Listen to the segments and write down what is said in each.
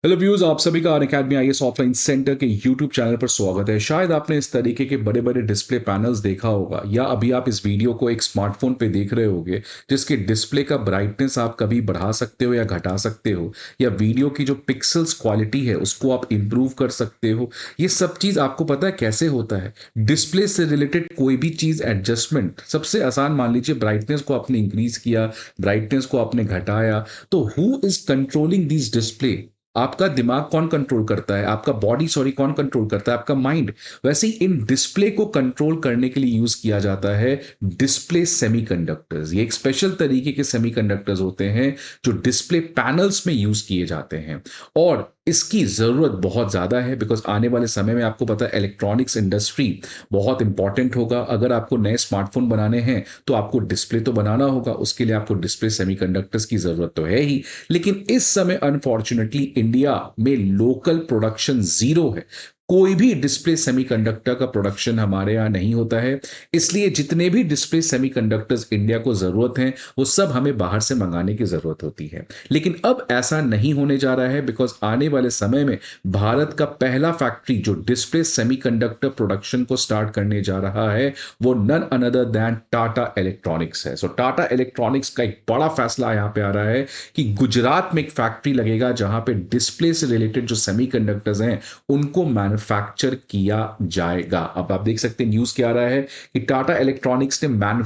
Hello views, आप सभी का अनअकैडमी आईएएस ऑफलाइन सेंटर के यूट्यूब चैनल पर स्वागत है। शायद आपने इस तरीके के बड़े बड़े डिस्प्ले पैनल्स देखा होगा, या अभी आप इस वीडियो को एक स्मार्टफोन पे देख रहे होगे जिसके डिस्प्ले का ब्राइटनेस आप कभी बढ़ा सकते हो या घटा सकते हो, या वीडियो की जो पिक्सल्स क्वालिटी है उसको आप इंप्रूव कर सकते हो। ये सब चीज आपको पता है कैसे होता है? डिस्प्ले से रिलेटेड कोई भी चीज एडजस्टमेंट सबसे आसान, मान लीजिए ब्राइटनेस को आपने इंक्रीज किया, ब्राइटनेस को आपने घटाया, तो who is controlling this display? आपका दिमाग कौन कंट्रोल करता है? आपका बॉडी, सॉरी, कौन कंट्रोल करता है? आपका माइंड। वैसे ही इन डिस्प्ले को कंट्रोल करने के लिए यूज किया जाता है डिस्प्ले सेमीकंडक्टर्स। ये एक स्पेशल तरीके के सेमीकंडक्टर्स होते हैं जो डिस्प्ले पैनल्स में यूज किए जाते हैं, और इसकी जरूरत बहुत ज्यादा है बिकॉज आने वाले समय में आपको पता है इलेक्ट्रॉनिक्स इंडस्ट्री बहुत इंपॉर्टेंट होगा। अगर आपको नए स्मार्टफोन बनाने हैं तो आपको डिस्प्ले तो बनाना होगा, उसके लिए आपको डिस्प्ले सेमीकंडक्टर्स की जरूरत तो है ही। लेकिन इस समय अनफॉर्चुनेटली इंडिया में लोकल प्रोडक्शन जीरो है। कोई भी डिस्प्ले सेमीकंडक्टर का प्रोडक्शन हमारे यहां नहीं होता है। इसलिए जितने भी डिस्प्ले सेमीकंडक्टर्स इंडिया को जरूरत है वो सब हमें बाहर से मंगाने की जरूरत होती है। लेकिन अब ऐसा नहीं होने जा रहा है बिकॉज आने वाले समय में भारत का पहला फैक्ट्री जो डिस्प्ले सेमीकंडक्टर प्रोडक्शन को स्टार्ट करने जा रहा है वो none another than Tata electronics है। सो टाटा इलेक्ट्रॉनिक्स का एक बड़ा फैसला यहां पे आ रहा है कि गुजरात में एक फैक्ट्री लगेगा जहां पे डिस्प्ले से रिलेटेड जो सेमीकंडक्टर्स हैं उनको मैन्युफैक्चर किया जाएगा। अब आप देख सकते हैं न्यूज क्या आ रहा है कि टाटा इलेक्ट्रॉनिक्स ने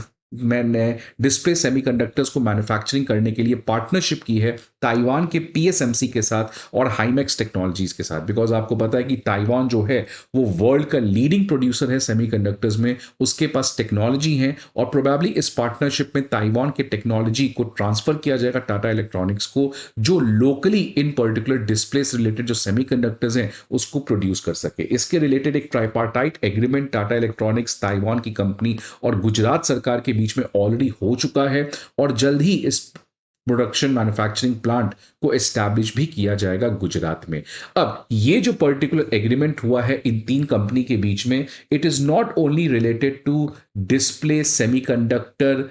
मैंने डिस्प्ले सेमीकंडक्टर्स को मैन्युफैक्चरिंग करने के लिए पार्टनरशिप की है ताइवान के पीएसएमसी के साथ और हाइमेक्स टेक्नोलॉजीज के साथ। बिकॉज आपको पता है कि ताइवान जो है वो वर्ल्ड का लीडिंग प्रोड्यूसर है सेमीकंडक्टर्स में, उसके पास टेक्नोलॉजी है, और प्रोबेबली इस पार्टनरशिप में ताइवान के टेक्नोलॉजी को ट्रांसफर किया जाएगा टाटा इलेक्ट्रॉनिक्स को, जो लोकली इन पर्टिकुलर डिस्प्ले से रिलेटेड जो सेमीकंडक्टर्स हैं उसको प्रोड्यूस कर सके। इसके रिलेटेड एक tripartite agreement Tata electronics, Taiwan की कंपनी और गुजरात सरकार के बीच में ऑलरेडी हो चुका है, और जल्द ही इस प्रोडक्शन मैन्युफैक्चरिंग प्लांट को एस्टैब्लिश भी किया जाएगा गुजरात में। अब ये जो पर्टिकुलर एग्रीमेंट हुआ है इन तीन कंपनी के बीच में, it is not only related to display semiconductor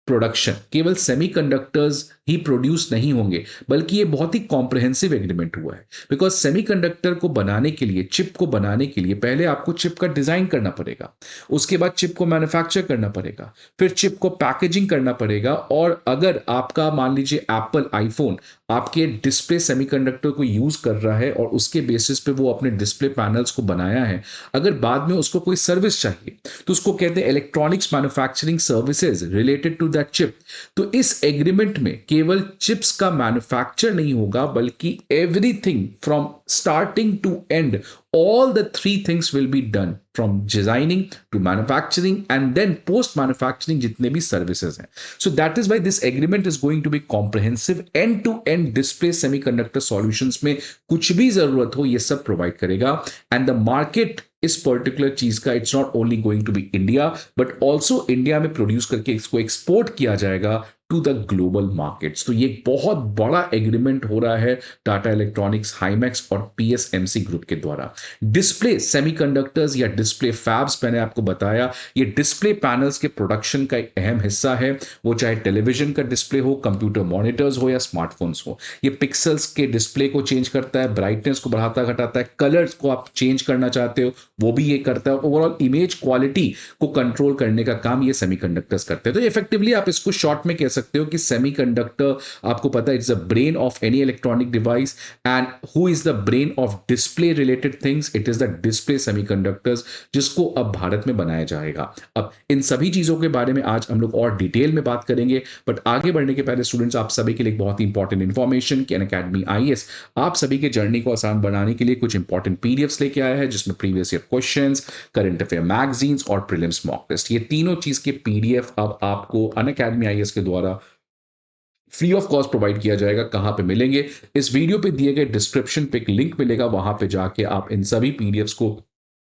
production. केवल सेमीकंडक्टर्स ही प्रोड्यूस नहीं होंगे, बल्कि ये बहुत ही कॉम्प्रिहेंसिव एग्रीमेंट हुआ है। बिकॉज सेमीकंडक्टर को बनाने के लिए, चिप को बनाने के लिए पहले आपको चिप का डिजाइन करना पड़ेगा, उसके बाद चिप को मैन्युफैक्चर करना पड़ेगा, फिर चिप को पैकेजिंग करना पड़ेगा। और अगर आपका मान लीजिए एप्पल आईफोन आपके डिस्प्ले सेमीकंडक्टर को यूज कर रहा है और उसके बेसिस पे वो अपने डिस्प्ले पैनल्स को बनाया है, अगर बाद में उसको कोई सर्विस चाहिए तो उसको कहते हैं electronics manufacturing services related to that chip. तो इस एग्रीमेंट में केवल चिप्स का मैन्युफैक्चर नहीं होगा, बल्कि everything from starting to end, all the three things will be done from designing to manufacturing and then post manufacturing जितने भी services हैं। So that is why this agreement is going to be comprehensive, end to end display semiconductor solutions में कुछ भी जरूरत हो ये सब प्रोवाइड करेगा। एंड द मार्केट इस पर्टिकुलर चीज का, it's not only going to be India but also India में प्रोड्यूस करके इसको एक्सपोर्ट किया जाएगा टू द ग्लोबल मार्केट्स। तो ये बहुत बड़ा एग्रीमेंट हो रहा है टाटा इलेक्ट्रॉनिक्स, हाइमेक्स और पीएसएमसी ग्रुप के द्वारा। डिस्प्ले सेमीकंडक्टर्स या डिस्प्ले फैब्स, मैंने आपको बताया, ये डिस्प्ले पैनल्स के प्रोडक्शन का एक अहम हिस्सा है। वो चाहे टेलीविजन का डिस्प्ले हो, कंप्यूटर मॉनिटर्स हो या स्मार्टफोन्स हो, ये पिक्सल्स के डिस्प्ले को चेंज करता है, ब्राइटनेस को बढ़ाता घटाता है, कलर्स को आप चेंज करना चाहते हो वो भी ये करता है, ओवरऑल इमेज क्वालिटी को कंट्रोल करने का काम ये सेमीकंडक्टर्स करते हैं। तो इफेक्टिवली आप इसको शॉर्ट में कह सकते हो कि सेमीकंडक्टर, आपको पता है, it's the brain of any electronic device, and who is the brain of display related things? It is the display semiconductors, जिसको अब भारत में बनाया जाएगा। अब इन सभी चीजों के बारे में आज हम लोग और डिटेल में बात करेंगे, बट आगे बढ़ने के पहले स्टूडेंट्स, आप सभी के लिए बहुत ही इंपॉर्टेंट इंफॉर्मेशन कि अनअकैडमी आईएएस आप सभी के जर्नी को आसान बनाने के लिए कुछ इंपॉर्टेंट पीडीएफ्स लेके आया है, जिसमें previous year questions, current affair magazines और प्रीलिम्स मॉक टेस्ट, ये तीनों चीज के पीडीएफ अब आपको अनअकैडमी आईएएस के द्वारा फ्री ऑफ कॉस्ट प्रोवाइड किया जाएगा। कहां पे मिलेंगे? इस वीडियो पे दिए गए डिस्क्रिप्शन पे एक लिंक मिलेगा, वहां पे जाके आप इन सभी पीडीएफ्स को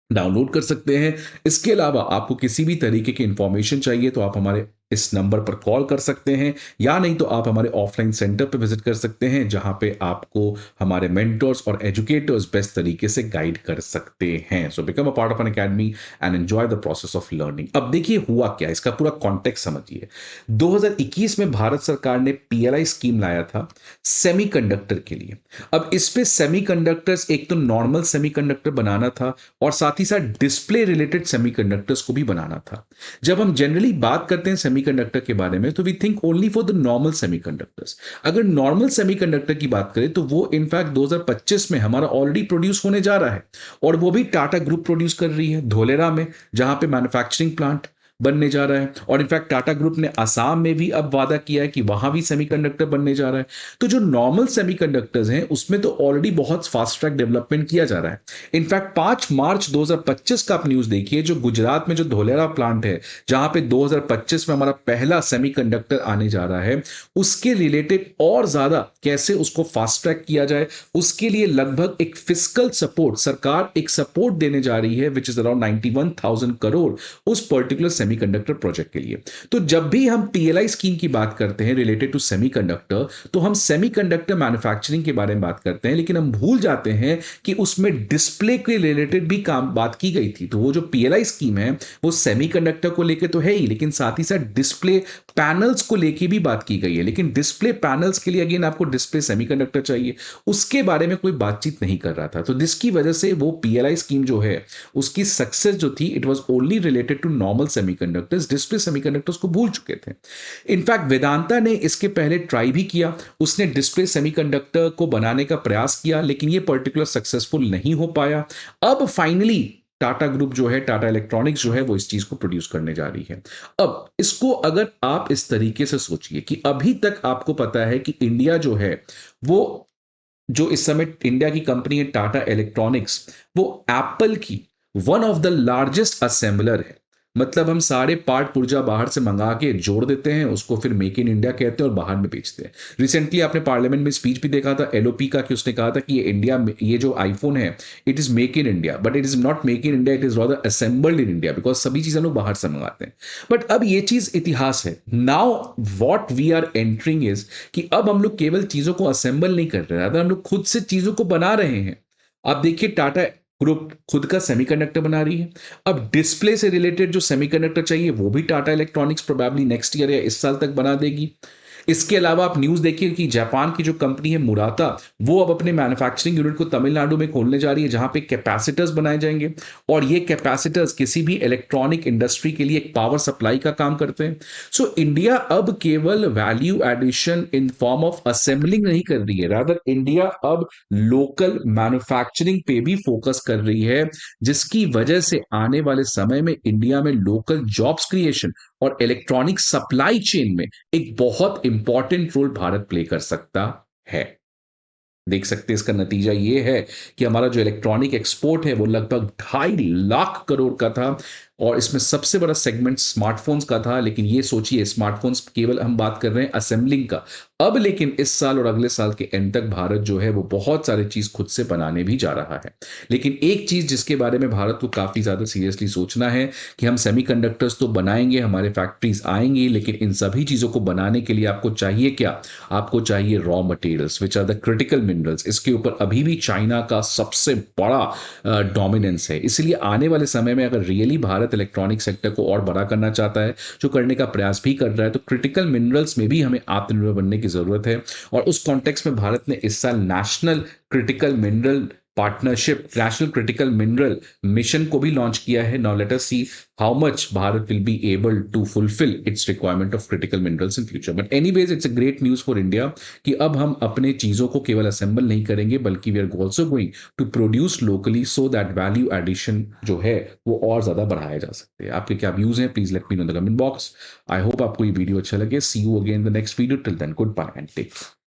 डाउनलोड कर सकते हैं। इसके अलावा आपको किसी भी तरीके की इंफॉर्मेशन चाहिए तो आप हमारे इस नंबर पर कॉल कर सकते हैं, या नहीं तो आप हमारे ऑफलाइन सेंटर पे विजिट कर सकते हैं, जहां पे आपको हमारे मेंटर्स और एजुकेटर्स बेस्ट तरीके से गाइड कर सकते हैं। So become a part of an academy and enjoy the process of learning. अब देखिए हुआ क्या, इसका पूरा कॉन्टेक्स्ट समझिए। 2021 में भारत सरकार ने पीएलआई स्कीम लाया था सेमीकंडक्टर के लिए। अब इस पे सेमीकंडक्टर्स, एक तो नॉर्मल सेमीकंडक्टर बनाना था और साथ ही साथ डिस्प्ले रिलेटेड सेमीकंडक्टर्स को भी बनाना था। जब हम जनरली बात करते हैं सेमीकंडक्टर के बारे में तो we think only for the normal semiconductors. अगर नॉर्मल सेमीकंडक्टर की बात करें तो वो इनफैक्ट 2025 में हमारा ऑलरेडी प्रोड्यूस होने जा रहा है, और वो भी टाटा ग्रुप प्रोड्यूस कर रही है धोलेरा में, जहां पे मैन्युफैक्चरिंग प्लांट बनने जा रहा है। और इनफैक्ट टाटा ग्रुप ने असम में भी अब वादा किया है कि वहां भी सेमीकंडक्टर बनने जा रहा है। तो जो नॉर्मल सेमीकंडक्टर्स हैं उसमें तो ऑलरेडी बहुत फास्ट ट्रैक डेवलपमेंट किया जा रहा है। इनफैक्ट 5 मार्च 2025 का आप न्यूज देखिए, जो गुजरात में जो धोलेरा प्लांट है, जहां पे 2025 में हमारा पहला सेमीकंडक्टर आने जा रहा है, उसके रिलेटेड और ज्यादा कैसे उसको फास्ट ट्रैक किया जाए, उसके लिए लगभग एक फिस्कल सपोर्ट, सरकार एक सपोर्ट देने जा रही है विच इज अराउंड 91,000 करोड़ उस पर्टिकुलर सेमीकंडक्टर प्रोजेक्ट के लिए। तो जब भी हम पीएलआई स्कीम की बात करते हैं रिलेटेड टू सेमीकंडक्टर, तो हम सेमीकंडक्टर मैन्युफैक्चरिंग के बारे में बात करते हैं, लेकिन हम भूल जाते हैं कि उसमें डिस्प्ले के रिलेटेड भी काम बात की गई थी। तो वो जो पीएलआई स्कीम है वो सेमीकंडक्टर को लेकर तो है ही, लेकिन साथ ही साथ डिस्प्ले पैनल्स को लेकर भी बात की गई है। लेकिन डिस्प्ले पैनल्स के लिए अगेन आपको डिस्प्ले सेमीकंडक्टर चाहिए, उसके बारे में कोई बातचीत नहीं कर रहा था। तो जिसकी वजह से वो पीएलआई स्कीम जो है उसकी सक्सेस जो थी, it was only related to normal semiconductors, display semiconductors को भूल चुके थे। इनफैक्ट वेदांता ने इसके पहले ट्राई भी किया, उसने डिस्प्ले सेमीकंडक्टर को बनाने का प्रयास किया, लेकिन ये पर्टिकुलर सक्सेसफुल नहीं हो पाया। अब फाइनली टाटा ग्रुप जो है, टाटा इलेक्ट्रॉनिक्स जो है, वो इस चीज को प्रोड्यूस करने जा रही है। अब इसको अगर आप इस तरीके से सोचिए कि अभी तक आपको पता है कि इंडिया जो है वो, जो इस समय इंडिया की कंपनी है टाटा इलेक्ट्रॉनिक्स, वो एप्पल की one of the largest assembler है। मतलब हम सारे पार्ट पुर्जा बाहर से मंगा के जोड़ देते हैं, उसको फिर मेक इन इंडिया कहते हैं और बाहर में बेचते हैं। रिसेंटली आपने पार्लियामेंट में स्पीच भी देखा था एलओपी का, कि उसने कहा था कि ये इंडिया में ये जो आईफोन है it is make in India, but it is not make in India, it is rather assembled in India, because सभी चीजें लोग बाहर से मंगाते हैं। बट अब ये चीज इतिहास है। Now what we are entering is कि अब हम लोग केवल चीजों को असेंबल नहीं कर रहे, हम लोग खुद से चीजों को बना रहे हैं। आप देखिए टाटा ग्रुप खुद का सेमीकंडक्टर बना रही है। अब डिस्प्ले से रिलेटेड जो सेमीकंडक्टर चाहिए वो भी Tata electronics probably next year या इस साल तक बना देगी। इसके अलावा आप न्यूज देखिए कि जापान की जो कंपनी है मुराता, वो अब अपने मैन्युफैक्चरिंग यूनिट को तमिलनाडु में खोलने जा रही है, जहां पे कैपेसिटर्स बनाए जाएंगे, और ये कैपेसिटर्स किसी भी इलेक्ट्रॉनिक इंडस्ट्री के लिए एक पावर सप्लाई का काम करते हैं। सो इंडिया अब केवल value addition in form of assembling नहीं कर रही है, रादर इंडिया अब लोकल मैन्युफैक्चरिंग पे भी फोकस कर रही है, जिसकी वजह से आने वाले समय में इंडिया में लोकल जॉब्स क्रिएशन और इलेक्ट्रॉनिक सप्लाई चेन में एक बहुत इंपॉर्टेंट रोल भारत प्ले कर सकता है। देख सकते हैं इसका नतीजा ये है कि हमारा जो इलेक्ट्रॉनिक एक्सपोर्ट है वो लगभग 2.5 लाख करोड़ का था, और इसमें सबसे बड़ा सेगमेंट स्मार्टफोन्स का था। लेकिन ये सोचिए, स्मार्टफोन्स केवल हम बात कर रहे हैं असेंबलिंग का। अब लेकिन इस साल और अगले साल के एंड तक भारत जो है वो बहुत सारी चीज खुद से बनाने भी जा रहा है। लेकिन एक चीज जिसके बारे में भारत को काफी ज्यादा सीरियसली सोचना है कि हम सेमीकंडक्टर्स तो बनाएंगे, हमारे फैक्ट्रीज आएंगी, लेकिन इन सभी चीजों को बनाने के लिए आपको चाहिए क्या? आपको चाहिए raw materials which are the critical minerals. इसके ऊपर अभी भी चाइना का सबसे बड़ा डोमिनेंस है। इसलिए आने वाले समय में अगर रियली भारत इलेक्ट्रॉनिक सेक्टर को और बड़ा करना चाहता है, जो करने का प्रयास भी कर रहा है, तो क्रिटिकल मिनरल्स में भी हमें आत्मनिर्भर बनने की जरूरत है। और उस कॉन्टेक्स्ट में भारत ने इस साल national critical mineral partnership, national critical mineral mission को भी लॉन्च किया है। Now let us see how much Bharat will be able to fulfil its requirement of critical minerals in future. But anyways it's a great news for India कि अब हम अपने चीजों को केवल असेंबल नहीं करेंगे, बल्कि we are also going to produce locally, so that value addition जो है वो और ज्यादा बढ़ाया जा सकते हैं। आपके क्या व्यूज हैं, please let me know in the comment box. I hope आपको ये वीडियो अच्छा लगे। See you again in the next video. Till then good bye and take care.